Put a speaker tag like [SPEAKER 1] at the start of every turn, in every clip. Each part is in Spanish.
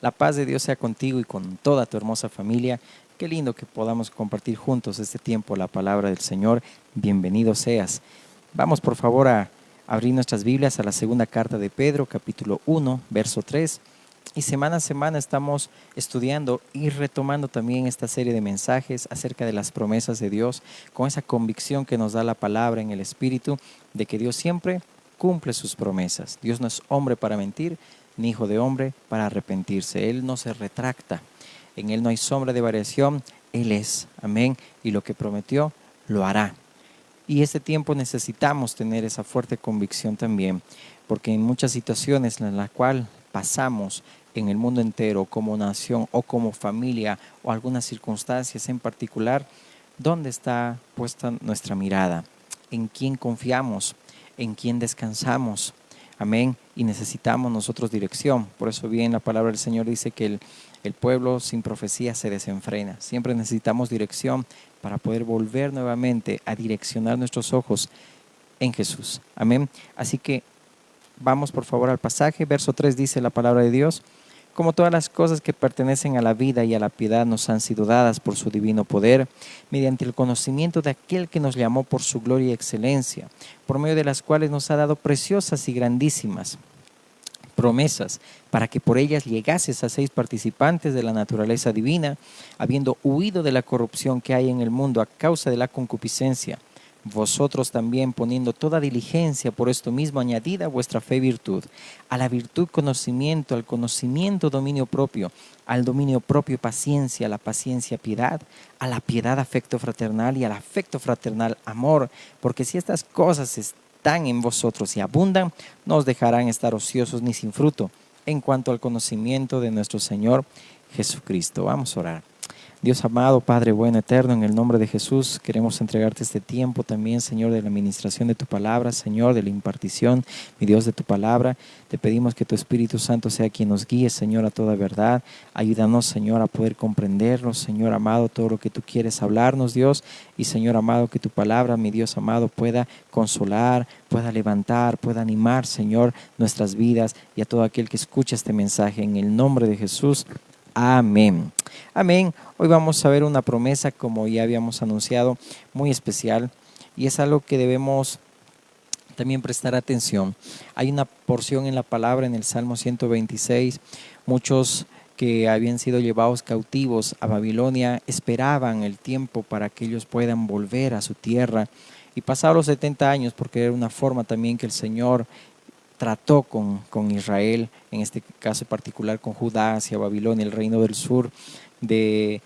[SPEAKER 1] La paz de Dios sea contigo y con toda tu hermosa familia. Qué lindo que podamos compartir juntos este tiempo la palabra del Señor. Bienvenido seas. Vamos por favor a abrir nuestras Biblias a la segunda carta de Pedro, capítulo 1, verso 3. Y semana a semana estamos estudiando y retomando también esta serie de mensajes acerca de las promesas de Dios, con esa convicción que nos da la palabra en el Espíritu de que Dios siempre cumple sus promesas. Dios no es hombre para mentir, ni hijo de hombre para arrepentirse. Él no se retracta, en Él no hay sombra de variación, Él es, amén, y lo que prometió lo hará. Y este tiempo necesitamos tener esa fuerte convicción también, porque en muchas situaciones en las cuales pasamos en el mundo entero, como nación o como familia, o algunas circunstancias en particular, ¿dónde está puesta nuestra mirada? ¿En quién confiamos? ¿En quién descansamos? Amén. Y necesitamos nosotros dirección. Por eso bien la palabra del Señor dice que el pueblo sin profecía se desenfrena. Siempre necesitamos dirección para poder volver nuevamente a direccionar nuestros ojos en Jesús. Amén. Así que vamos por favor al pasaje. Verso 3 dice la palabra de Dios: como todas las cosas que pertenecen a la vida y a la piedad nos han sido dadas por su divino poder, mediante el conocimiento de aquel que nos llamó por su gloria y excelencia, por medio de las cuales nos ha dado preciosas y grandísimas promesas, para que por ellas llegases a seis participantes de la naturaleza divina, habiendo huido de la corrupción que hay en el mundo a causa de la concupiscencia. Vosotros también, poniendo toda diligencia, por esto mismo añadida a vuestra fe virtud, a la virtud conocimiento, al conocimiento dominio propio, al dominio propio paciencia, a la paciencia piedad, a la piedad afecto fraternal y al afecto fraternal amor, porque si estas cosas están en vosotros y abundan, no os dejarán estar ociosos ni sin fruto en cuanto al conocimiento de nuestro Señor Jesucristo. Vamos a orar. Dios amado, Padre bueno, eterno, en el nombre de Jesús, queremos entregarte este tiempo también, Señor, de la administración de tu palabra, Señor, de la impartición, mi Dios, de tu palabra. Te pedimos que tu Espíritu Santo sea quien nos guíe, Señor, a toda verdad. Ayúdanos, Señor, a poder comprendernos, Señor amado, todo lo que tú quieres hablarnos, Dios. Y, Señor amado, que tu palabra, mi Dios amado, pueda consolar, pueda levantar, pueda animar, Señor, nuestras vidas y a todo aquel que escucha este mensaje. En el nombre de Jesús. Amén. Amén. Hoy vamos a ver una promesa, como ya habíamos anunciado, muy especial, y es algo que debemos también prestar atención. Hay una porción en la palabra en el Salmo 126. Muchos que habían sido llevados cautivos a Babilonia esperaban el tiempo para que ellos puedan volver a su tierra, y pasados los 70 años, porque era una forma también que el Señor trató con Israel, en este caso particular con Judá hacia Babilonia, el reino del sur, de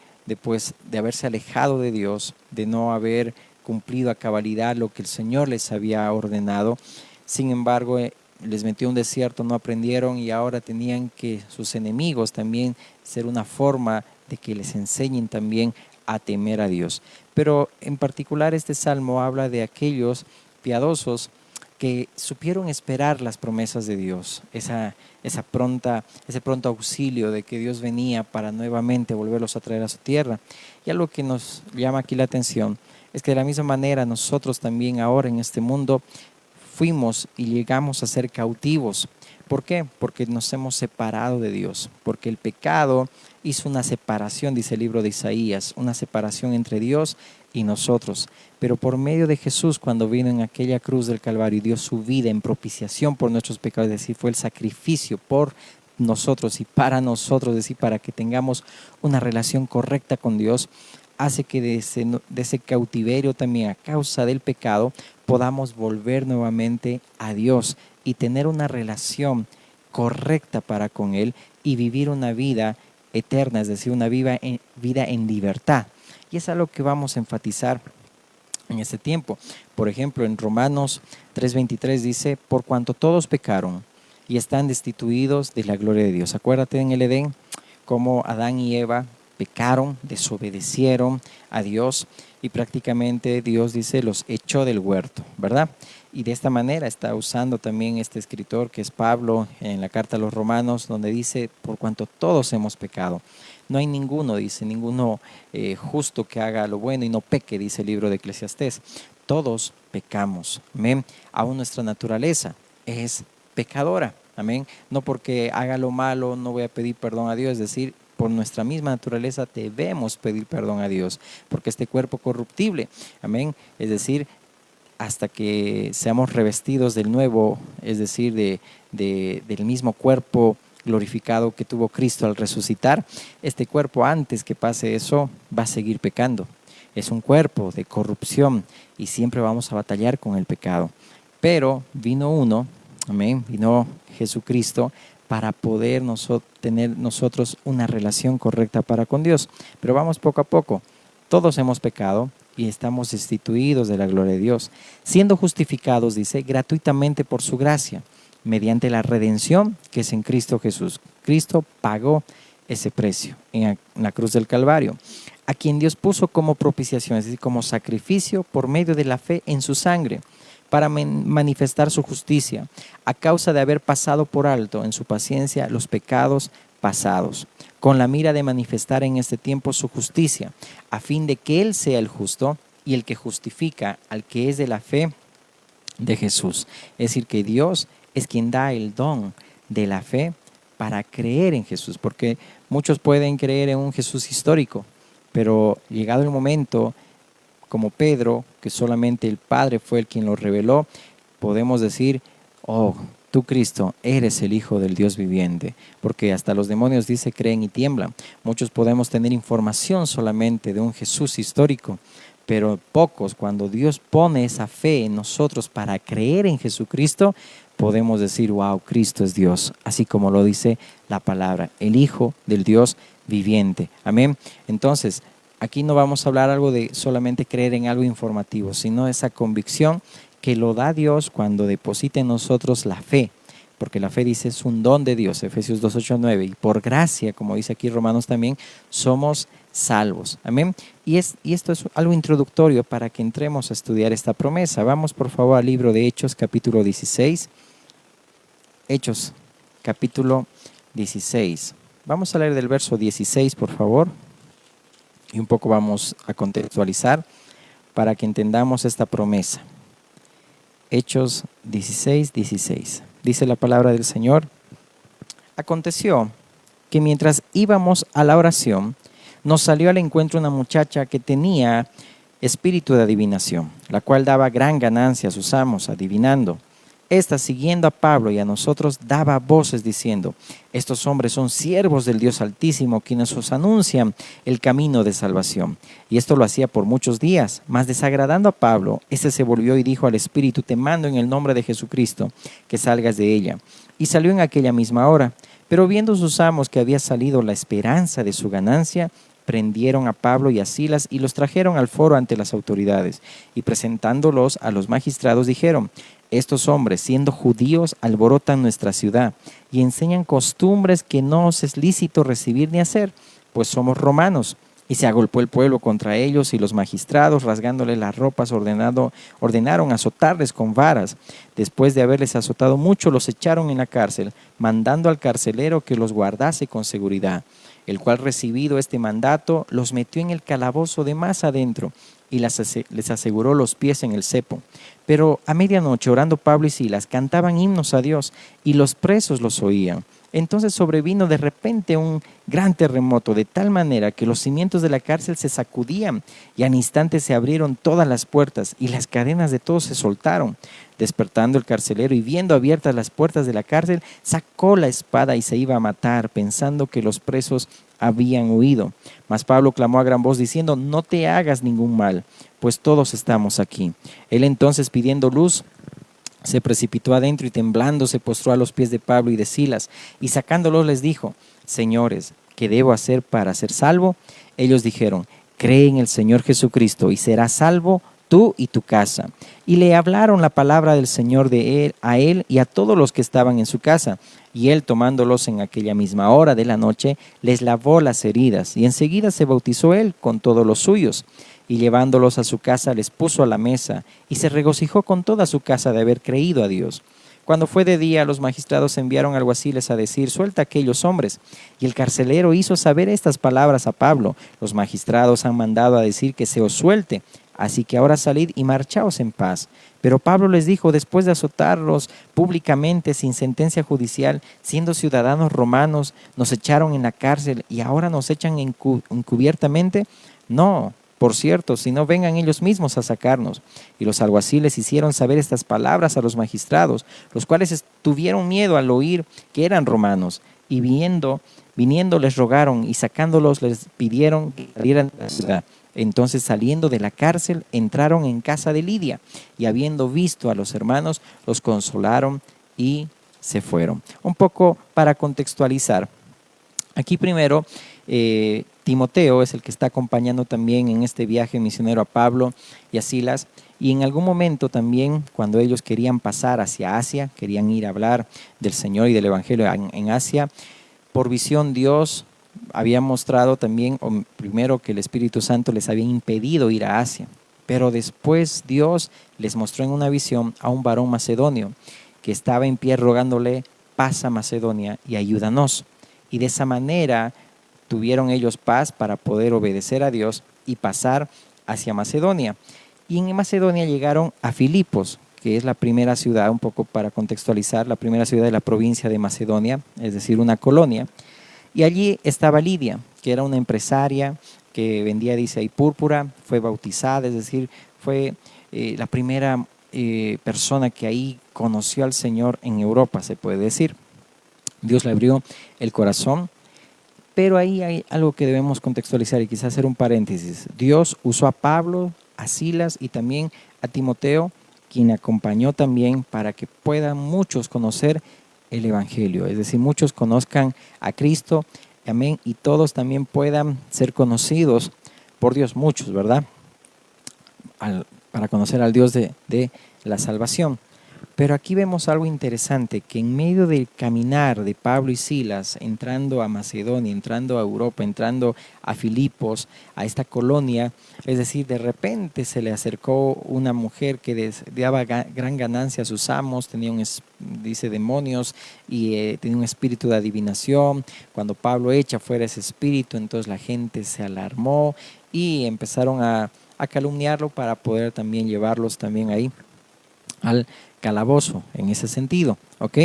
[SPEAKER 1] haberse alejado de Dios, de no haber cumplido a cabalidad lo que el Señor les había ordenado. Sin embargo, les metió un desierto, no aprendieron, y ahora tenían que sus enemigos también ser una forma de que les enseñen también a temer a Dios. Pero en particular este salmo habla de aquellos piadosos que supieron esperar las promesas de Dios, ese pronto auxilio de que Dios venía para nuevamente volverlos a traer a su tierra. Y algo que nos llama aquí la atención es que de la misma manera nosotros también ahora en este mundo fuimos y llegamos a ser cautivos. ¿Por qué? Porque nos hemos separado de Dios, porque el pecado hizo una separación, dice el libro de Isaías, una separación entre Dios y nosotros. Pero por medio de Jesús, cuando vino en aquella cruz del Calvario y dio su vida en propiciación por nuestros pecados, es decir, fue el sacrificio por nosotros y para nosotros, es decir, para que tengamos una relación correcta con Dios, hace que de ese cautiverio también a causa del pecado podamos volver nuevamente a Dios y tener una relación correcta para con Él y vivir una vida eterna, es decir, una vida en libertad. Y es algo que vamos a enfatizar en este tiempo. Por ejemplo, en Romanos 3:23 dice: por cuanto todos pecaron y están destituidos de la gloria de Dios. Acuérdate en el Edén cómo Adán y Eva pecaron, desobedecieron a Dios, y prácticamente Dios dice los echó del huerto, ¿verdad? Y de esta manera está usando también este escritor, que es Pablo, en la carta a los Romanos, donde dice: por cuanto todos hemos pecado. No hay ninguno, dice, ninguno justo que haga lo bueno y no peque, dice el libro de Eclesiastés. Todos pecamos, amén. Aún nuestra naturaleza es pecadora. Amén. No porque haga lo malo no voy a pedir perdón a Dios, es decir, por nuestra misma naturaleza debemos pedir perdón a Dios, porque este cuerpo corruptible, amén, es decir, hasta que seamos revestidos del nuevo, es decir, del mismo cuerpo glorificado que tuvo Cristo al resucitar, este cuerpo antes que pase eso va a seguir pecando. Es un cuerpo de corrupción y siempre vamos a batallar con el pecado. Pero vino uno, amén, vino Jesucristo para poder tener nosotros una relación correcta para con Dios. Pero vamos poco a poco. Todos hemos pecado y estamos destituidos de la gloria de Dios, siendo justificados, dice, gratuitamente por su gracia, mediante la redención que es en Cristo Jesús. Cristo pagó ese precio en la cruz del Calvario, a quien Dios puso como propiciación, es decir, como sacrificio por medio de la fe en su sangre, para manifestar su justicia, a causa de haber pasado por alto en su paciencia los pecados pasados, con la mira de manifestar en este tiempo su justicia, a fin de que Él sea el justo y el que justifica al que es de la fe de Jesús. Es decir, que Dios es quien da el don de la fe para creer en Jesús, porque muchos pueden creer en un Jesús histórico, pero llegado el momento, como Pedro, que solamente el Padre fue el quien lo reveló, podemos decir, oh, tú Cristo eres el Hijo del Dios viviente, porque hasta los demonios dice creen y tiemblan. Muchos podemos tener información solamente de un Jesús histórico, pero pocos, cuando Dios pone esa fe en nosotros para creer en Jesucristo, podemos decir, wow, Cristo es Dios, así como lo dice la palabra, el Hijo del Dios viviente. Amén. Entonces, aquí no vamos a hablar algo de solamente creer en algo informativo, sino esa convicción que lo da Dios cuando deposita en nosotros la fe, porque la fe, dice, es un don de Dios, Efesios 2, 8, 9, y por gracia, como dice aquí Romanos también, somos salvos. Amén. Y esto es algo introductorio para que entremos a estudiar esta promesa. Vamos por favor al libro de Hechos, capítulo 16. Hechos, capítulo 16. Vamos a leer del verso 16, por favor, y un poco vamos a contextualizar para que entendamos esta promesa. Hechos 16, 16. Dice la palabra del Señor: aconteció que mientras íbamos a la oración, nos salió al encuentro una muchacha que tenía espíritu de adivinación, la cual daba gran ganancia a sus amos adivinando. Esta, siguiendo a Pablo y a nosotros, daba voces diciendo: estos hombres son siervos del Dios Altísimo, quienes os anuncian el camino de salvación. Y esto lo hacía por muchos días. Mas desagradando a Pablo, éste se volvió y dijo al espíritu: te mando en el nombre de Jesucristo que salgas de ella. Y salió en aquella misma hora. Pero viendo sus amos que había salido la esperanza de su ganancia, prendieron a Pablo y a Silas y los trajeron al foro ante las autoridades. Y presentándolos a los magistrados dijeron: estos hombres, siendo judíos, alborotan nuestra ciudad y enseñan costumbres que no os es lícito recibir ni hacer, pues somos romanos. Y se agolpó el pueblo contra ellos, y los magistrados, rasgándoles las ropas, ordenaron azotarles con varas. Después de haberles azotado mucho, los echaron en la cárcel, mandando al carcelero que los guardase con seguridad, el cual, recibido este mandato, los metió en el calabozo de más adentro y les aseguró los pies en el cepo. Pero a medianoche, orando Pablo y Silas, cantaban himnos a Dios, y los presos los oían. Entonces sobrevino de repente un gran terremoto, de tal manera que los cimientos de la cárcel se sacudían, y al instante se abrieron todas las puertas, y las cadenas de todos se soltaron. Despertando el carcelero y viendo abiertas las puertas de la cárcel, sacó la espada y se iba a matar, pensando que los presos habían huido. Mas Pablo clamó a gran voz diciendo: no te hagas ningún mal, pues todos estamos aquí. Él entonces, pidiendo luz, se precipitó adentro y temblando se postró a los pies de Pablo y de Silas, y sacándolos les dijo: señores, ¿qué debo hacer para ser salvo? Ellos dijeron: cree en el Señor Jesucristo y serás salvo tú y tu casa. Y le hablaron la palabra del Señor a él y a todos los que estaban en su casa. Y él, tomándolos en aquella misma hora de la noche, les lavó las heridas, y enseguida se bautizó él con todos los suyos. Y llevándolos a su casa, les puso a la mesa, y se regocijó con toda su casa de haber creído a Dios. Cuando fue de día, los magistrados enviaron alguaciles a decir: suelta a aquellos hombres. Y el carcelero hizo saber estas palabras a Pablo: los magistrados han mandado a decir que se os suelte, así que ahora salid y marchaos en paz. Pero Pablo les dijo, después de azotarlos públicamente sin sentencia judicial, siendo ciudadanos romanos, nos echaron en la cárcel y ahora nos echan encubiertamente. No, por cierto, si no vengan ellos mismos a sacarnos. Y los alguaciles hicieron saber estas palabras a los magistrados, los cuales tuvieron miedo al oír que eran romanos, y viniendo les rogaron y sacándolos les pidieron que salieran de la ciudad. Entonces, saliendo de la cárcel, entraron en casa de Lidia y habiendo visto a los hermanos, los consolaron y se fueron. Un poco para contextualizar. Aquí primero, Timoteo es el que está acompañando también en este viaje misionero a Pablo y a Silas. Y en algún momento también, cuando ellos querían pasar hacia Asia, querían ir a hablar del Señor y del Evangelio en Asia, por visión Dios había mostrado también, primero, que el Espíritu Santo les había impedido ir a Asia, pero después Dios les mostró en una visión a un varón macedonio que estaba en pie rogándole, pasa Macedonia y ayúdanos. Y de esa manera tuvieron ellos paz para poder obedecer a Dios y pasar hacia Macedonia. Y en Macedonia llegaron a Filipos, que es la primera ciudad, un poco para contextualizar, la primera ciudad de la provincia de Macedonia, es decir, una colonia. Y allí estaba Lidia, que era una empresaria que vendía, dice ahí, púrpura, fue bautizada, es decir, fue la primera persona que ahí conoció al Señor en Europa, se puede decir. Dios le abrió el corazón, pero ahí hay algo que debemos contextualizar y quizás hacer un paréntesis. Dios usó a Pablo, a Silas y también a Timoteo, quien acompañó también para que puedan muchos conocer el Evangelio, es decir, muchos conozcan a Cristo, amén, y todos también puedan ser conocidos por Dios, muchos, ¿verdad? Para conocer al Dios de la salvación. Pero aquí vemos algo interesante, que en medio del caminar de Pablo y Silas, entrando a Macedonia, entrando a Europa, entrando a Filipos, a esta colonia, es decir, de repente se le acercó una mujer que daba gran ganancia a sus amos, tenía dice demonios y tenía un espíritu de adivinación. Cuando Pablo echa fuera ese espíritu, entonces la gente se alarmó y empezaron a calumniarlo para poder también llevarlos también ahí al calabozo en ese sentido, ¿ok?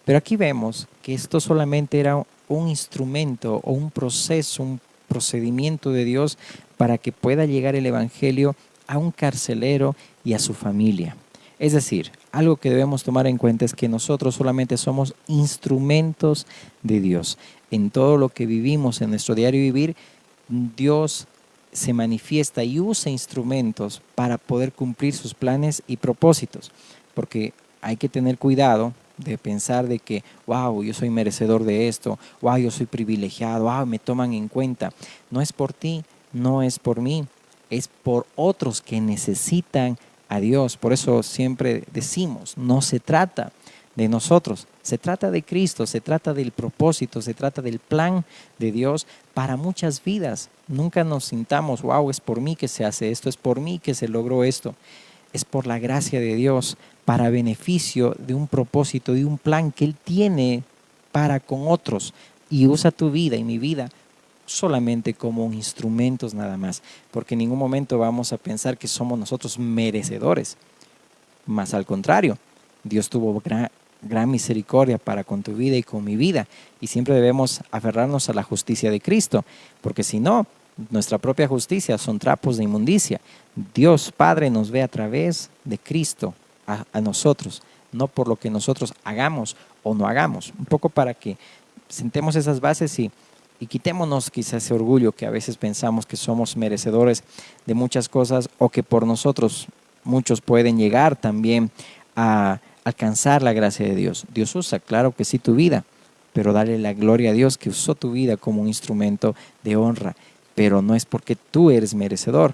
[SPEAKER 1] Pero aquí vemos que esto solamente era un instrumento o un proceso, un procedimiento de Dios para que pueda llegar el Evangelio a un carcelero y a su familia. Es decir, algo que debemos tomar en cuenta es que nosotros solamente somos instrumentos de Dios. En todo lo que vivimos, en nuestro diario vivir, Dios se manifiesta y usa instrumentos para poder cumplir sus planes y propósitos, porque hay que tener cuidado de pensar de que, wow, yo soy merecedor de esto, wow, yo soy privilegiado, wow, me toman en cuenta. No es por ti, no es por mí, es por otros que necesitan a Dios. Por eso siempre decimos, no se trata de nosotros, se trata de Cristo, se trata del propósito, se trata del plan de Dios para muchas vidas. Nunca nos sintamos, wow, es por mí que se hace esto, es por mí que se logró esto. Es por la gracia de Dios, para beneficio de un propósito, de un plan que Él tiene para con otros. Y usa tu vida y mi vida solamente como instrumentos nada más, porque en ningún momento vamos a pensar que somos nosotros merecedores. Más al contrario, Dios tuvo gran misericordia para con tu vida y con mi vida, y siempre debemos aferrarnos a la justicia de Cristo, porque si no, nuestra propia justicia son trapos de inmundicia. Dios Padre nos ve a través de Cristo a nosotros, no por lo que nosotros hagamos o no hagamos. Un poco para que sentemos esas bases y quitémonos quizás ese orgullo que a veces pensamos que somos merecedores de muchas cosas, o que por nosotros muchos pueden llegar también a alcanzar la gracia de Dios. Dios usa, claro que sí, tu vida, pero dale la gloria a Dios que usó tu vida como un instrumento de honra. Pero no es porque tú eres merecedor,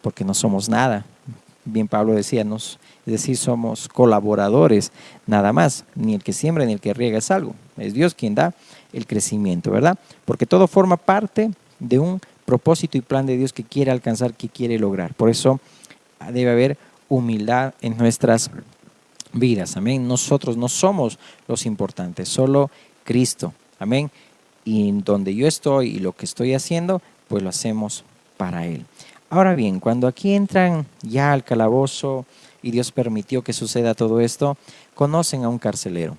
[SPEAKER 1] porque no somos nada. Bien Pablo decía, es decir, somos colaboradores nada más. Ni el que siembra ni el que riega es algo. Es Dios quien da el crecimiento, ¿verdad? Porque todo forma parte de un propósito y plan de Dios que quiere alcanzar, que quiere lograr. Por eso debe haber humildad en nuestras vidas. Amén. Nosotros no somos los importantes, solo Cristo. Amén. Y donde yo estoy y lo que estoy haciendo, pues lo hacemos para Él. Ahora bien, cuando aquí entran ya al calabozo y Dios permitió que suceda todo esto, conocen a un carcelero.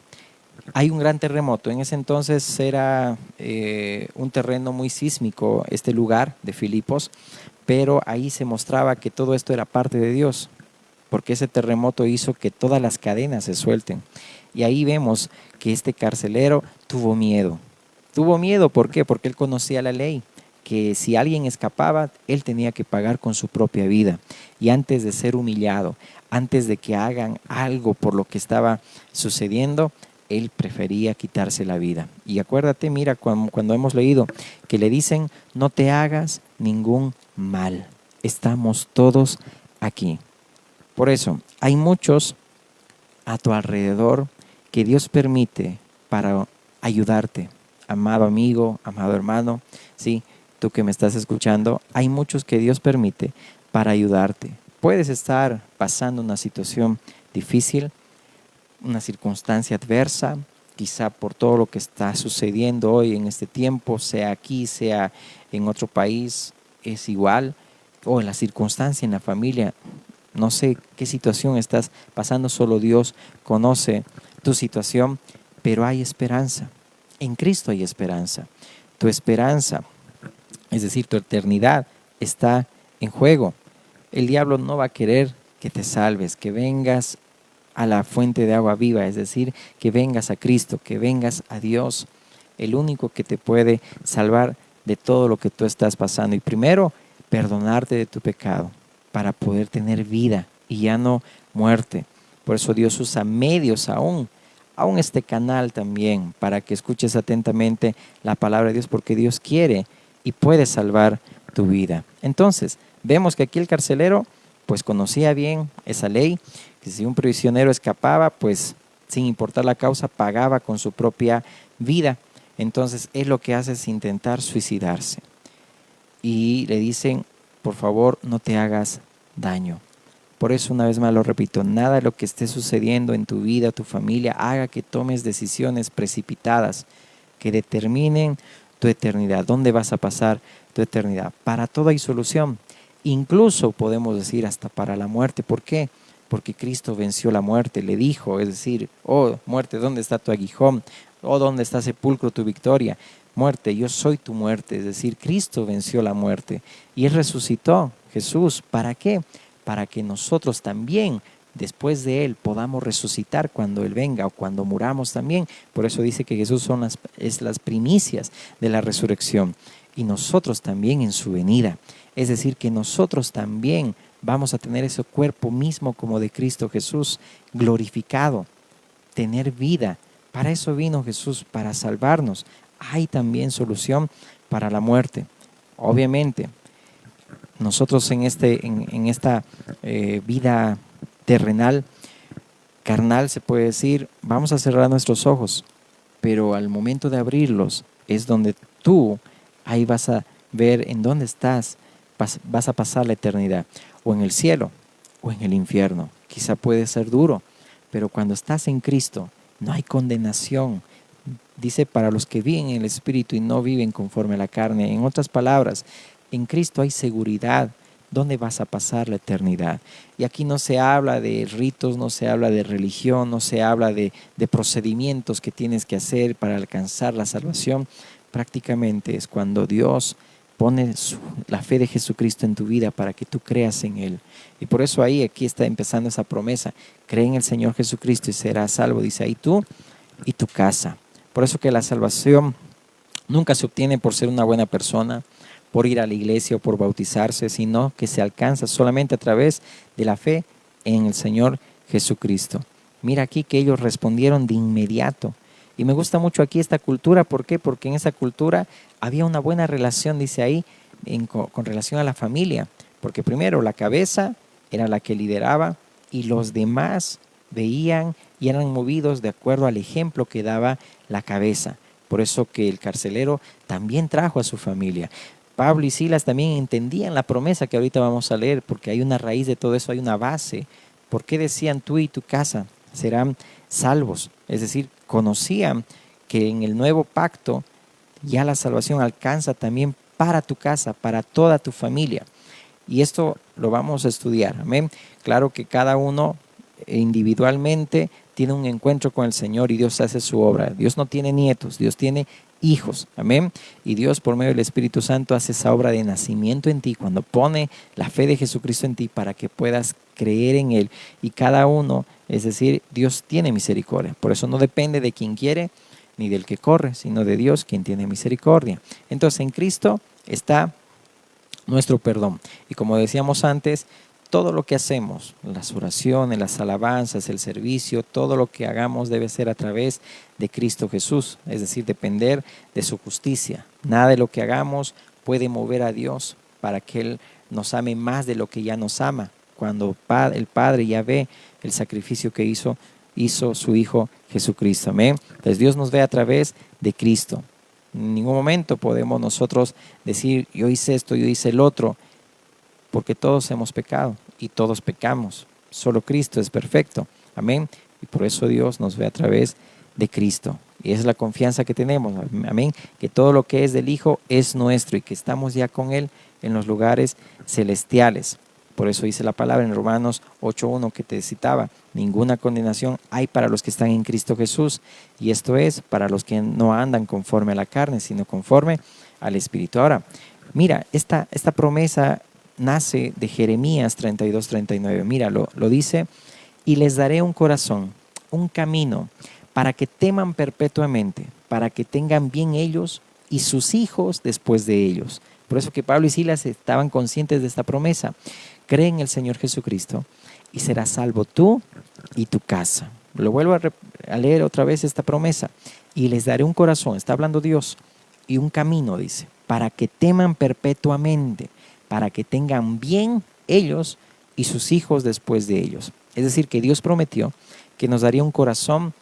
[SPEAKER 1] Hay un gran terremoto. En ese entonces era un terreno muy sísmico este lugar de Filipos, pero ahí se mostraba que todo esto era parte de Dios, porque ese terremoto hizo que todas las cadenas se suelten. Y ahí vemos que este carcelero tuvo miedo. Tuvo miedo, ¿por qué? Porque él conocía la ley, que si alguien escapaba, él tenía que pagar con su propia vida. Y antes de ser humillado, antes de que hagan algo por lo que estaba sucediendo, él prefería quitarse la vida. Y acuérdate, mira, cuando hemos leído que le dicen, no te hagas ningún mal. Estamos todos aquí. Por eso, hay muchos a tu alrededor que Dios permite para ayudarte. Amado amigo, amado hermano, sí, tú que me estás escuchando, hay muchos que Dios permite para ayudarte. Puedes estar pasando una situación difícil, una circunstancia adversa, quizá por todo lo que está sucediendo hoy en este tiempo, sea aquí, sea en otro país, es igual, o en la circunstancia en la familia. No sé qué situación estás pasando, solo Dios conoce tu situación, pero hay esperanza. En Cristo hay esperanza. Tu esperanza, es decir, tu eternidad, está en juego. El diablo no va a querer que te salves, que vengas a la fuente de agua viva, es decir, que vengas a Cristo, que vengas a Dios, el único que te puede salvar de todo lo que tú estás pasando. Y primero, perdonarte de tu pecado para poder tener vida y ya no muerte. Por eso Dios usa medios aún este canal también, para que escuches atentamente la palabra de Dios, porque Dios quiere y puede salvar tu vida. Entonces, vemos que aquí el carcelero pues conocía bien esa ley, que si un prisionero escapaba, pues sin importar la causa, pagaba con su propia vida. Entonces, él lo que hace es intentar suicidarse. Y le dicen, por favor, no te hagas daño. Por eso, una vez más lo repito, nada de lo que esté sucediendo en tu vida, tu familia, haga que tomes decisiones precipitadas que determinen tu eternidad. ¿Dónde vas a pasar tu eternidad? Para todo hay solución. Incluso podemos decir hasta para la muerte. ¿Por qué? Porque Cristo venció la muerte. Le dijo, es decir, oh muerte, ¿dónde está tu aguijón? Oh, ¿dónde está sepulcro tu victoria? Muerte, yo soy tu muerte. Es decir, Cristo venció la muerte y Él resucitó. Jesús, ¿para qué? Para que nosotros también, después de Él, podamos resucitar cuando Él venga o cuando muramos también. Por eso dice que Jesús es las primicias de la resurrección y nosotros también en su venida. Es decir, que nosotros también vamos a tener ese cuerpo mismo como de Cristo Jesús, glorificado, tener vida. Para eso vino Jesús, para salvarnos. Hay también solución para la muerte. Obviamente, nosotros en esta vida terrenal, carnal se puede decir, vamos a cerrar nuestros ojos, pero al momento de abrirlos es donde tú ahí vas a ver en dónde estás, vas a pasar la eternidad, o en el cielo o en el infierno. Quizá puede ser duro, pero cuando estás en Cristo no hay condenación. Dice, para los que viven en el Espíritu y no viven conforme a la carne. En otras palabras, en Cristo hay seguridad. ¿Dónde vas a pasar la eternidad? Y aquí no se habla de ritos, no se habla de religión, no se habla de procedimientos que tienes que hacer para alcanzar la salvación. Prácticamente es cuando Dios pone la fe de Jesucristo en tu vida para que tú creas en Él. Y por eso aquí está empezando esa promesa. Cree en el Señor Jesucristo y serás salvo, dice ahí tú y tu casa. Por eso que la salvación nunca se obtiene por ser una buena persona, por ir a la iglesia o por bautizarse, sino que se alcanza solamente a través de la fe en el Señor Jesucristo. Mira aquí que ellos respondieron de inmediato. Y me gusta mucho aquí esta cultura. ¿Por qué? Porque en esa cultura había una buena relación, dice ahí, con relación a la familia. Porque primero la cabeza era la que lideraba y los demás veían y eran movidos de acuerdo al ejemplo que daba la cabeza. Por eso que el carcelero también trajo a su familia. Pablo y Silas también entendían la promesa que ahorita vamos a leer, porque hay una raíz de todo eso, hay una base. ¿Por qué decían tú y tu casa serán salvos? Es decir, conocían que en el nuevo pacto ya la salvación alcanza también para tu casa, para toda tu familia. Y esto lo vamos a estudiar, amén. Claro que cada uno individualmente tiene un encuentro con el Señor y Dios hace su obra. Dios no tiene nietos, Dios tiene hijos, amén. Y Dios por medio del Espíritu Santo hace esa obra de nacimiento en ti, cuando pone la fe de Jesucristo en ti para que puedas creer en Él. Y cada uno, es decir, Dios tiene misericordia. Por eso no depende de quien quiere ni del que corre, sino de Dios quien tiene misericordia. Entonces en Cristo está nuestro perdón. Y como decíamos antes, todo lo que hacemos, las oraciones, las alabanzas, el servicio, todo lo que hagamos debe ser a través de Cristo Jesús, es decir, depender de su justicia. Nada de lo que hagamos puede mover a Dios para que Él nos ame más de lo que ya nos ama. Cuando el Padre ya ve el sacrificio que hizo su Hijo Jesucristo. Amén. Entonces Dios nos ve a través de Cristo. En ningún momento podemos nosotros decir, yo hice esto, yo hice el otro, porque todos hemos pecado y todos pecamos. Solo Cristo es perfecto. Amén. Y por eso Dios nos ve a través de Cristo. Y esa es la confianza que tenemos. Amén. Que todo lo que es del Hijo es nuestro y que estamos ya con Él en los lugares celestiales. Por eso dice la palabra en Romanos 8:1 que te citaba, ninguna condenación hay para los que están en Cristo Jesús. Y esto es para los que no andan conforme a la carne, sino conforme al Espíritu. Ahora, mira, esta promesa nace de Jeremías 32:39. Mira, lo dice, y les daré un corazón, un camino, para que teman perpetuamente, para que tengan bien ellos y sus hijos después de ellos. Por eso que Pablo y Silas estaban conscientes de esta promesa. Cree en el Señor Jesucristo y serás salvo tú y tu casa. Lo vuelvo a leer otra vez esta promesa. Y les daré un corazón, está hablando Dios, y un camino, dice, para que teman perpetuamente, para que tengan bien ellos y sus hijos después de ellos. Es decir, que Dios prometió que nos daría un corazón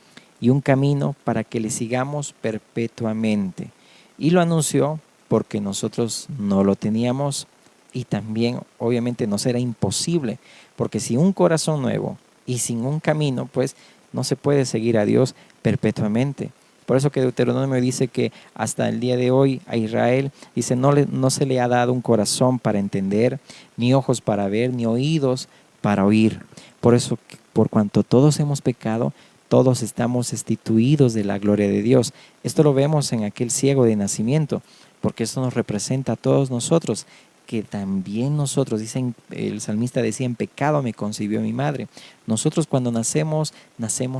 [SPEAKER 1] y un camino para que le sigamos perpetuamente. Y lo anunció porque nosotros no lo teníamos y también obviamente nos era imposible, porque sin un corazón nuevo y sin un camino, pues no se puede seguir a Dios perpetuamente. Por eso que Deuteronomio dice que hasta el día de hoy a Israel, dice, no se le ha dado un corazón para entender, ni ojos para ver, ni oídos para oír. Por eso, por cuanto todos hemos pecado, todos estamos destituidos de la gloria de Dios. Esto lo vemos en aquel ciego de nacimiento, porque esto nos representa a todos nosotros, que también nosotros, dicen, el salmista decía, en pecado me concibió mi madre. Nosotros cuando nacemos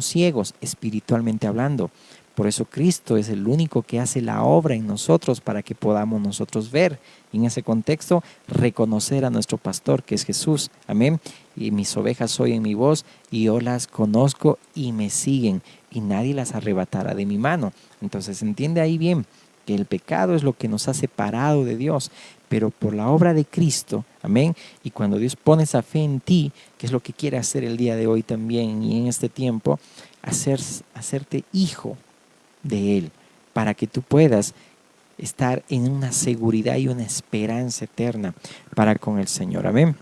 [SPEAKER 1] ciegos, espiritualmente hablando. Por eso Cristo es el único que hace la obra en nosotros para que podamos nosotros ver. Y en ese contexto, reconocer a nuestro pastor, que es Jesús. Amén. Y mis ovejas oyen mi voz y yo las conozco y me siguen. Y nadie las arrebatará de mi mano. Entonces, entiende ahí bien que el pecado es lo que nos ha separado de Dios, pero por la obra de Cristo, amén, y cuando Dios pone esa fe en ti, que es lo que quiere hacer el día de hoy también y en este tiempo, hacerte hijo de Él, para que tú puedas estar en una seguridad y una esperanza eterna para con el Señor, amén.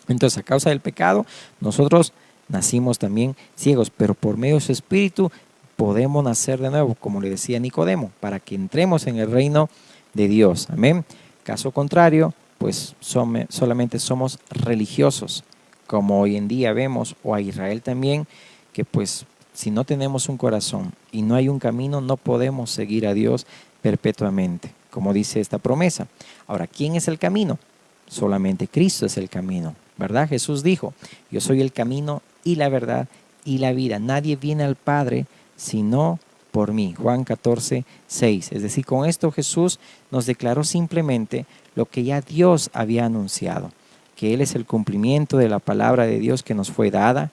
[SPEAKER 1] Entonces, a causa del pecado, nosotros nacimos también ciegos, pero por medio de su Espíritu podemos nacer de nuevo, como le decía Nicodemo, para que entremos en el reino de Dios. Amén. Caso contrario, pues solamente somos religiosos, como hoy en día vemos, o a Israel también, que pues si no tenemos un corazón y no hay un camino, no podemos seguir a Dios perpetuamente, como dice esta promesa. Ahora, ¿quién es el camino? Solamente Cristo es el camino, ¿verdad? Jesús dijo, yo soy el camino y la verdad y la vida. Nadie viene al Padre sino por mí. Juan 14:6. Es decir, con esto Jesús nos declaró simplemente lo que ya Dios había anunciado, que Él es el cumplimiento de la palabra de Dios que nos fue dada.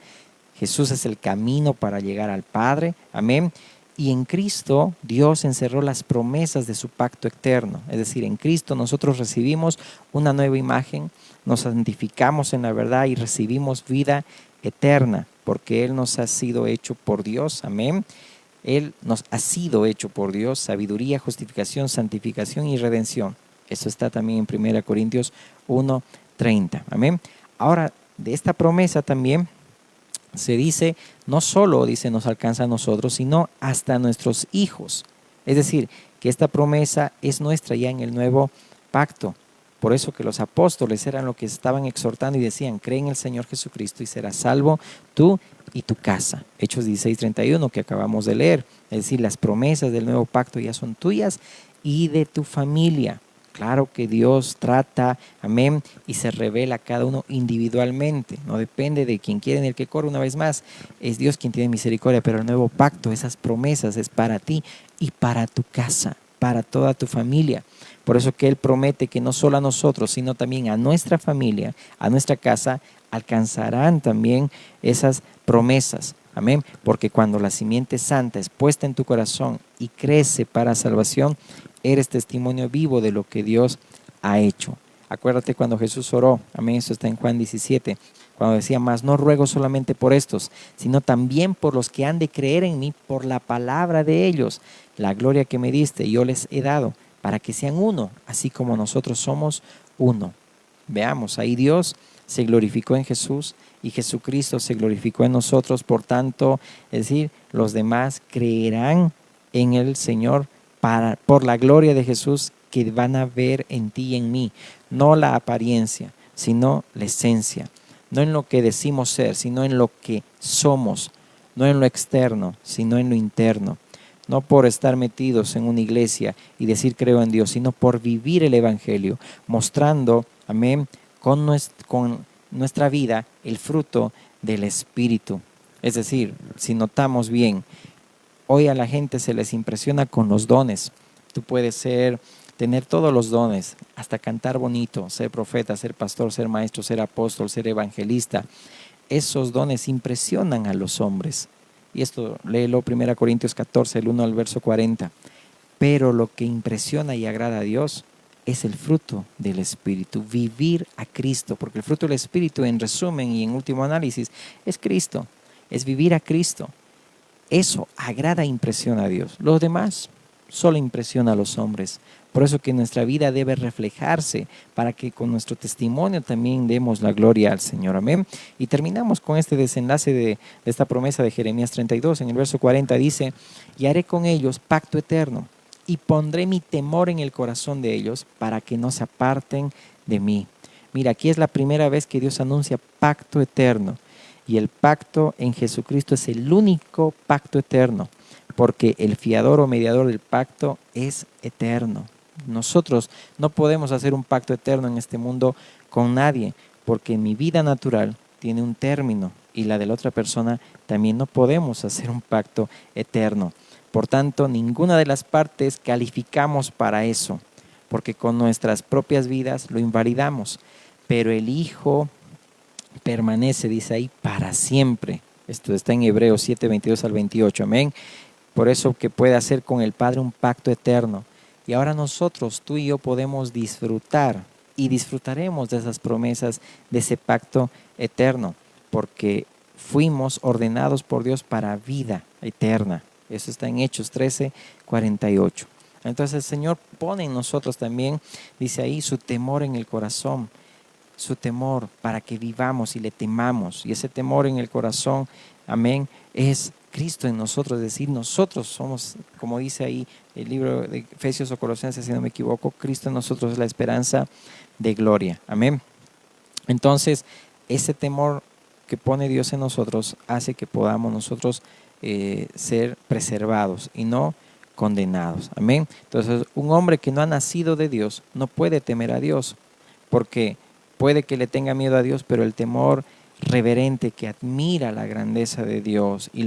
[SPEAKER 1] Jesús es el camino para llegar al Padre. Amén. Y en Cristo Dios encerró las promesas de su pacto eterno. Es decir, en Cristo nosotros recibimos una nueva imagen, nos santificamos en la verdad y recibimos vida eterna, porque Él nos ha sido hecho por Dios. Amén. Él nos ha sido hecho por Dios, sabiduría, justificación, santificación y redención. Eso está también en 1 Corintios 1:30. Amén. Ahora, de esta promesa también se dice, no solo dice nos alcanza a nosotros, sino hasta nuestros hijos. Es decir, que esta promesa es nuestra ya en el nuevo pacto. Por eso que los apóstoles eran lo que estaban exhortando y decían, cree en el Señor Jesucristo y serás salvo tú y tu casa. Hechos 16:31 que acabamos de leer. Es decir, las promesas del nuevo pacto ya son tuyas y de tu familia. Claro que Dios trata, amén, y se revela a cada uno individualmente. No depende de quien quiere ni el que corre. Una vez más, es Dios quien tiene misericordia, pero el nuevo pacto, esas promesas es para ti y para tu casa, para toda tu familia. Por eso que Él promete que no solo a nosotros, sino también a nuestra familia, a nuestra casa, alcanzarán también esas promesas. Amén. Porque cuando la simiente santa es puesta en tu corazón y crece para salvación, eres testimonio vivo de lo que Dios ha hecho. Acuérdate cuando Jesús oró, amén, eso está en Juan 17, cuando decía, mas no ruego solamente por estos, sino también por los que han de creer en mí por la palabra de ellos, la gloria que me diste, yo les he dado, para que sean uno, así como nosotros somos uno. Veamos, ahí Dios se glorificó en Jesús y Jesucristo se glorificó en nosotros, por tanto, es decir, los demás creerán en el Señor por la gloria de Jesús que van a ver en ti y en mí, no la apariencia, sino la esencia, no en lo que decimos ser, sino en lo que somos, no en lo externo, sino en lo interno, no por estar metidos en una iglesia y decir creo en Dios, sino por vivir el Evangelio, mostrando, amén, con nuestra vida el fruto del Espíritu. Es decir, si notamos bien, hoy a la gente se les impresiona con los dones. Tú puedes tener todos los dones, hasta cantar bonito, ser profeta, ser pastor, ser maestro, ser apóstol, ser evangelista. Esos dones impresionan a los hombres. Y esto, léelo 1 Corintios 14, el 1 al verso 40. Pero lo que impresiona y agrada a Dios es el fruto del Espíritu, vivir a Cristo, porque el fruto del Espíritu, en resumen y en último análisis, es Cristo, es vivir a Cristo. Eso agrada e impresiona a Dios. Lo demás solo impresiona a los hombres. Por eso que nuestra vida debe reflejarse para que con nuestro testimonio también demos la gloria al Señor. Amén. Y terminamos con este desenlace de esta promesa de Jeremías 32. En el verso 40 dice, y haré con ellos pacto eterno y pondré mi temor en el corazón de ellos para que no se aparten de mí. Mira, aquí es la primera vez que Dios anuncia pacto eterno. Y el pacto en Jesucristo es el único pacto eterno, porque el fiador o mediador del pacto es eterno. Nosotros no podemos hacer un pacto eterno en este mundo con nadie, porque mi vida natural tiene un término y la de la otra persona también. No podemos hacer un pacto eterno. Por tanto, ninguna de las partes calificamos para eso, porque con nuestras propias vidas lo invalidamos. Pero el Hijo permanece, dice ahí, para siempre. Esto está en Hebreos 7, 22 al 28. Amén. Por eso que puede hacer con el Padre un pacto eterno. Y ahora nosotros, tú y yo, podemos disfrutar y disfrutaremos de esas promesas, de ese pacto eterno, porque fuimos ordenados por Dios para vida eterna. Eso está en Hechos 13, 48. Entonces el Señor pone en nosotros también, dice ahí, su temor en el corazón, su temor para que vivamos y le temamos. Y ese temor en el corazón, amén, es Cristo en nosotros. Es decir, nosotros somos, como dice ahí el libro de Efesios o Colosenses, si no me equivoco, Cristo en nosotros es la esperanza de gloria. Amén. Entonces, ese temor que pone Dios en nosotros hace que podamos nosotros ser preservados y no condenados. Amén. Entonces, un hombre que no ha nacido de Dios no puede temer a Dios, porque puede que le tenga miedo a Dios, pero el temor reverente que admira la grandeza de Dios y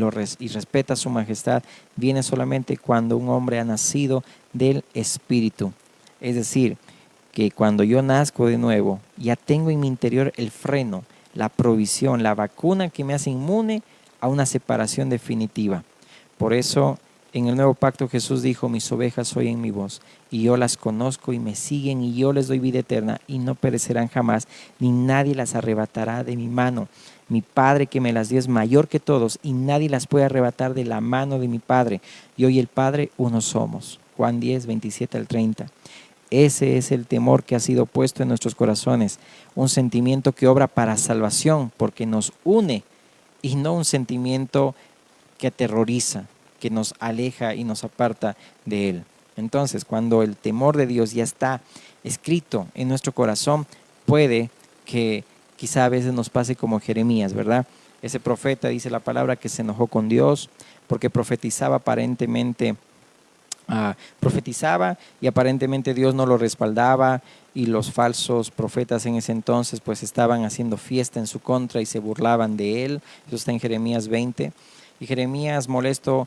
[SPEAKER 1] respeta su majestad viene solamente cuando un hombre ha nacido del Espíritu. Es decir, que cuando yo nazco de nuevo, ya tengo en mi interior el freno, la provisión, la vacuna que me hace inmune a una separación definitiva. Por eso, en el nuevo pacto Jesús dijo, mis ovejas oyen mi voz, y yo las conozco y me siguen, y yo les doy vida eterna, y no perecerán jamás, ni nadie las arrebatará de mi mano. Mi Padre que me las dio es mayor que todos, y nadie las puede arrebatar de la mano de mi Padre. Yo y el Padre uno somos. Juan 10, 27 al 30. Ese es el temor que ha sido puesto en nuestros corazones, un sentimiento que obra para salvación, porque nos une, y no un sentimiento que aterroriza, que nos aleja y nos aparta de Él. Entonces, cuando el temor de Dios ya está escrito en nuestro corazón, puede que quizá a veces nos pase como Jeremías, ¿verdad? Ese profeta, dice la palabra, que se enojó con Dios porque profetizaba aparentemente, profetizaba y aparentemente Dios no lo respaldaba, y los falsos profetas en ese entonces pues estaban haciendo fiesta en su contra y se burlaban de él. Eso está en Jeremías 20. Y Jeremías, molesto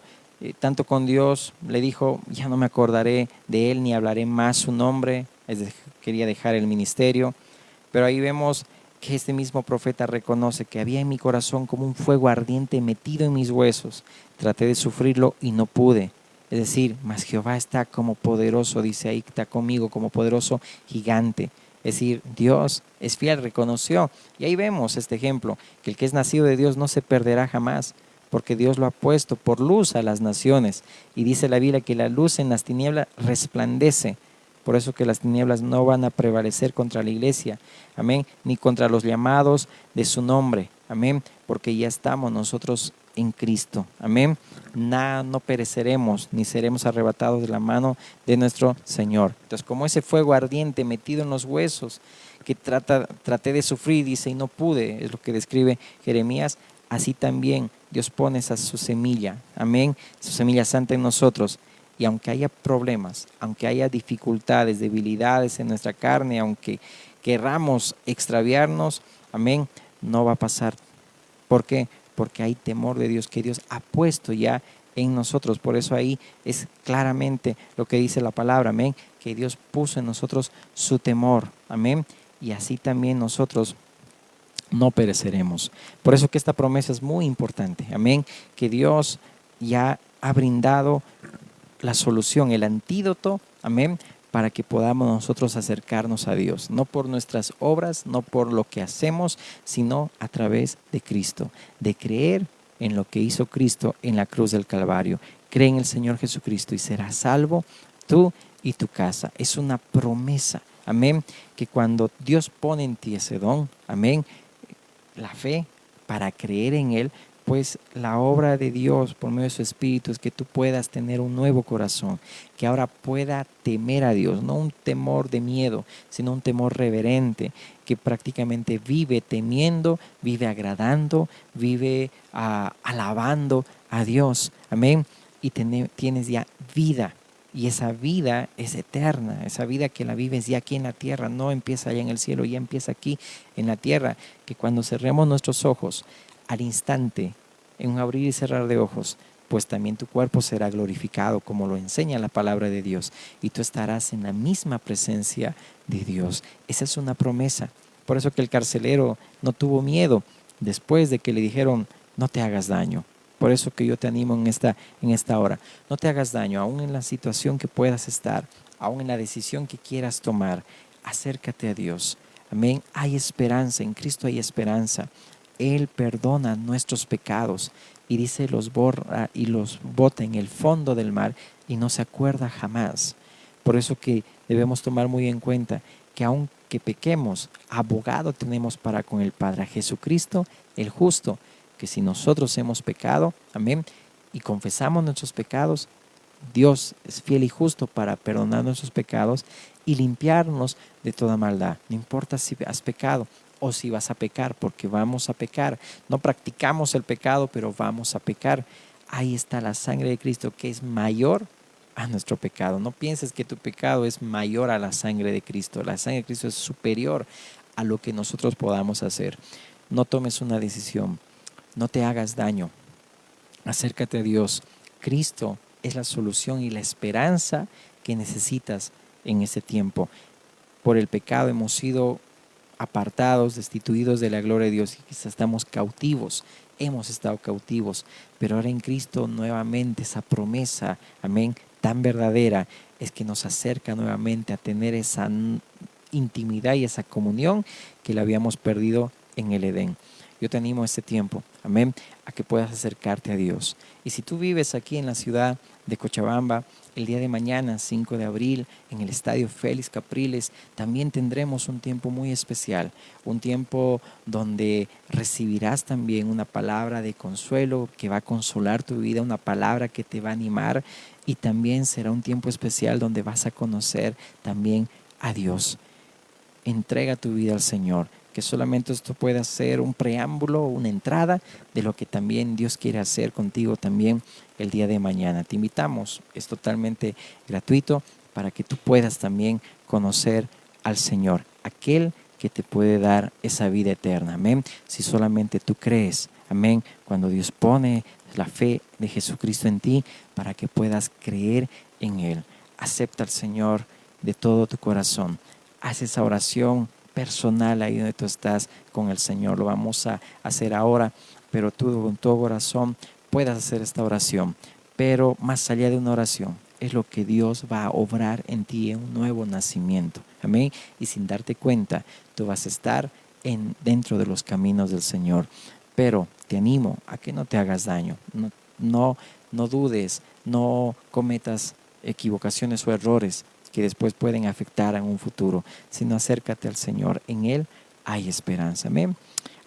[SPEAKER 1] tanto con Dios, le dijo: ya no me acordaré de él ni hablaré más su nombre. Quería dejar el ministerio. Pero ahí vemos que este mismo profeta reconoce que había en mi corazón como un fuego ardiente metido en mis huesos. Traté de sufrirlo y no pude. Es decir, mas Jehová está como poderoso, dice ahí, está conmigo como poderoso gigante. Es decir, Dios es fiel, reconoció. Y ahí vemos este ejemplo, que el que es nacido de Dios no se perderá jamás, porque Dios lo ha puesto por luz a las naciones. Y dice la Biblia que la luz en las tinieblas resplandece. Por eso que las tinieblas no van a prevalecer contra la iglesia, amén, ni contra los llamados de su nombre, amén, porque ya estamos nosotros en Cristo, amén. Nada, no pereceremos ni seremos arrebatados de la mano de nuestro Señor. Entonces, como ese fuego ardiente metido en los huesos que traté de sufrir, dice, y no pude, es lo que describe Jeremías, así también Dios pone esa su semilla, amén, su semilla santa en nosotros. Y aunque haya problemas, aunque haya dificultades, debilidades en nuestra carne, aunque querramos extraviarnos, amén, no va a pasar. ¿Por qué? Porque hay temor de Dios que Dios ha puesto ya en nosotros. Por eso ahí es claramente lo que dice la palabra, amén, que Dios puso en nosotros su temor, amén, y así también nosotros no pereceremos. Por eso que esta promesa es muy importante, amén, que Dios ya ha brindado la solución, el antídoto, amén, para que podamos nosotros acercarnos a Dios, no por nuestras obras, no por lo que hacemos, sino a través de Cristo, de creer en lo que hizo Cristo en la cruz del Calvario. Cree en el Señor Jesucristo y serás salvo tú y tu casa. Es una promesa, amén, que cuando Dios pone en ti ese don, amén, la fe para creer en Él, pues la obra de Dios por medio de su Espíritu es que tú puedas tener un nuevo corazón, que ahora pueda temer a Dios, no un temor de miedo, sino un temor reverente, que prácticamente vive temiendo, vive agradando, vive alabando a Dios. Amén. Y tienes ya vida. Y esa vida es eterna, esa vida que la vives ya aquí en la tierra, no empieza allá en el cielo, ya empieza aquí en la tierra, que cuando cerremos nuestros ojos, al instante, en un abrir y cerrar de ojos, pues también tu cuerpo será glorificado, como lo enseña la palabra de Dios, y tú estarás en la misma presencia de Dios. Esa es una promesa. Por eso que el carcelero no tuvo miedo después de que le dijeron: no te hagas daño. Por eso que yo te animo en esta hora. No te hagas daño, aún en la situación que puedas estar, aún en la decisión que quieras tomar. Acércate a Dios. Amén. Hay esperanza, en Cristo hay esperanza. Él perdona nuestros pecados y dice los borra y los bota en el fondo del mar y no se acuerda jamás. Por eso que debemos tomar muy en cuenta que aunque pequemos, abogado tenemos para con el Padre, a Jesucristo el justo, que si nosotros hemos pecado, amén, y confesamos nuestros pecados, Dios es fiel y justo para perdonar nuestros pecados y limpiarnos de toda maldad. No importa si has pecado o si vas a pecar, porque vamos a pecar. No practicamos el pecado, pero vamos a pecar. Ahí está la sangre de Cristo, que es mayor a nuestro pecado. No pienses que tu pecado es mayor a la sangre de Cristo. La sangre de Cristo es superior a lo que nosotros podamos hacer. No tomes una decisión. No te hagas daño. Acércate a Dios. Cristo es la solución y la esperanza que necesitas en este tiempo. Por el pecado hemos sido apartados, destituidos de la gloria de Dios, y quizás estamos cautivos, hemos estado cautivos, pero ahora en Cristo nuevamente esa promesa, amén, tan verdadera, es que nos acerca nuevamente a tener esa intimidad y esa comunión que la habíamos perdido en el Edén. Yo te animo a este tiempo, amén, a que puedas acercarte a Dios. Y si tú vives aquí en la ciudad de Cochabamba, el día de mañana, 5 de abril, en el Estadio Félix Capriles, también tendremos un tiempo muy especial, un tiempo donde recibirás también una palabra de consuelo que va a consolar tu vida, una palabra que te va a animar y también será un tiempo especial donde vas a conocer también a Dios. Entrega tu vida al Señor, que solamente esto pueda ser un preámbulo, una entrada de lo que también Dios quiere hacer contigo también el día de mañana. Te invitamos, es totalmente gratuito para que tú puedas también conocer al Señor, aquel que te puede dar esa vida eterna. Amén. Si solamente tú crees, amén, cuando Dios pone la fe de Jesucristo en ti para que puedas creer en Él. Acepta al Señor de todo tu corazón. Haz esa oración personal ahí donde tú estás con el Señor. Lo vamos a hacer ahora, pero tú con todo corazón puedas hacer esta oración. Pero más allá de una oración, es lo que Dios va a obrar en ti en un nuevo nacimiento. Amén. Y sin darte cuenta, tú vas a estar dentro de los caminos del Señor. Pero te animo a que no te hagas daño. No dudes, no cometas equivocaciones o errores que después pueden afectar en un futuro, sino acércate al Señor. En Él hay esperanza. Amén.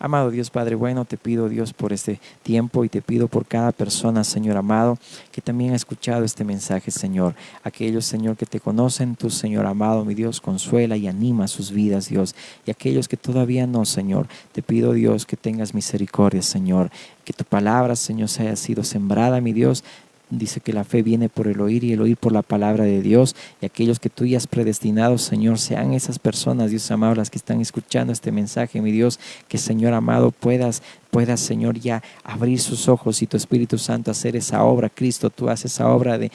[SPEAKER 1] Amado Dios Padre bueno, te pido, Dios, por este tiempo y te pido por cada persona, Señor amado, que también ha escuchado este mensaje, Señor. Aquellos, Señor, que te conocen, tú, Señor amado, mi Dios, consuela y anima sus vidas, Dios. Y aquellos que todavía no, Señor, te pido, Dios, que tengas misericordia, Señor. Que tu palabra, Señor, se haya sido sembrada, mi Dios. Dice que la fe viene por el oír y el oír por la palabra de Dios. Y aquellos que tú ya has predestinado, Señor, sean esas personas, Dios amado, las que están escuchando este mensaje, mi Dios, que, Señor amado, puedas, Señor, ya abrir sus ojos y tu Espíritu Santo hacer esa obra. Cristo, tú haces esa obra de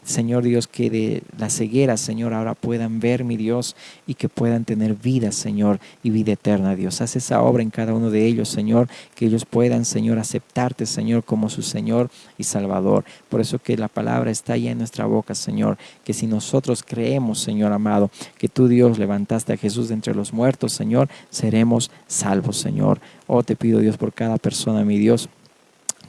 [SPEAKER 1] Señor Dios, que de la ceguera, Señor, ahora puedan ver, mi Dios, y que puedan tener vida, Señor, y vida eterna, Dios. Haz esa obra en cada uno de ellos, Señor, que ellos puedan, Señor, aceptarte, Señor, como su Señor y Salvador. Por eso que la palabra está ya en nuestra boca, Señor, que si nosotros creemos, Señor amado, que tú, Dios, levantaste a Jesús de entre los muertos, Señor, seremos salvos, Señor. Oh, te pido, Dios, por cada persona, mi Dios,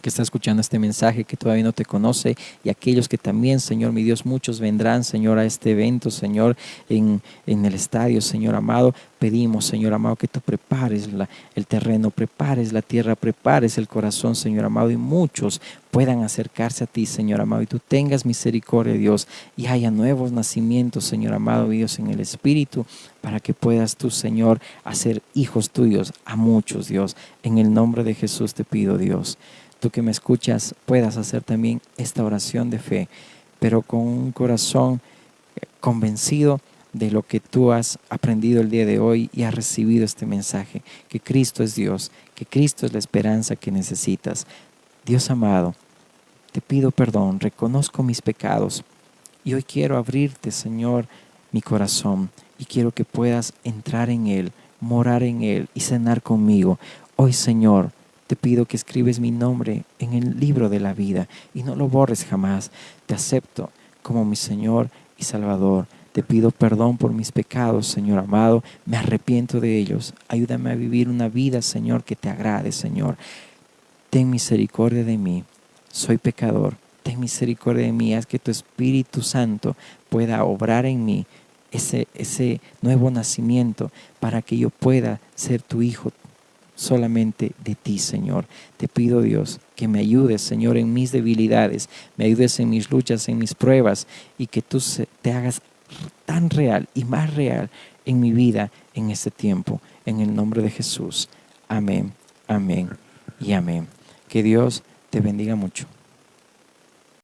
[SPEAKER 1] que está escuchando este mensaje, que todavía no te conoce, y aquellos que también, Señor, mi Dios, muchos vendrán, Señor, a este evento, Señor, en el estadio, Señor amado. Pedimos, Señor amado, que tú prepares el terreno, prepares la tierra, prepares el corazón, Señor amado, y muchos puedan acercarse a ti, Señor amado, y tú tengas misericordia, Dios, y haya nuevos nacimientos, Señor amado, Dios, en el Espíritu, para que puedas tú, Señor, hacer hijos tuyos a muchos, Dios. En el nombre de Jesús te pido, Dios. Tú que me escuchas puedas hacer también esta oración de fe, pero con un corazón convencido de lo que tú has aprendido el día de hoy y has recibido este mensaje, que Cristo es Dios, que Cristo es la esperanza que necesitas. Dios amado, te pido perdón, reconozco mis pecados y hoy quiero abrirte, Señor, mi corazón y quiero que puedas entrar en Él, morar en Él y cenar conmigo. Hoy, Señor, te pido que escribes mi nombre en el libro de la vida y no lo borres jamás. Te acepto como mi Señor y Salvador. Te pido perdón por mis pecados, Señor amado. Me arrepiento de ellos. Ayúdame a vivir una vida, Señor, que te agrade, Señor. Ten misericordia de mí. Soy pecador. Ten misericordia de mí. Haz que tu Espíritu Santo pueda obrar en mí ese nuevo nacimiento para que yo pueda ser tu hijo solamente de ti, Señor. Te pido, Dios, que me ayudes, Señor, en mis debilidades, me ayudes en mis luchas, en mis pruebas, y que tú te hagas tan real y más real en mi vida en este tiempo. En el nombre de Jesús. Amén, amén y amén. Que Dios te bendiga mucho.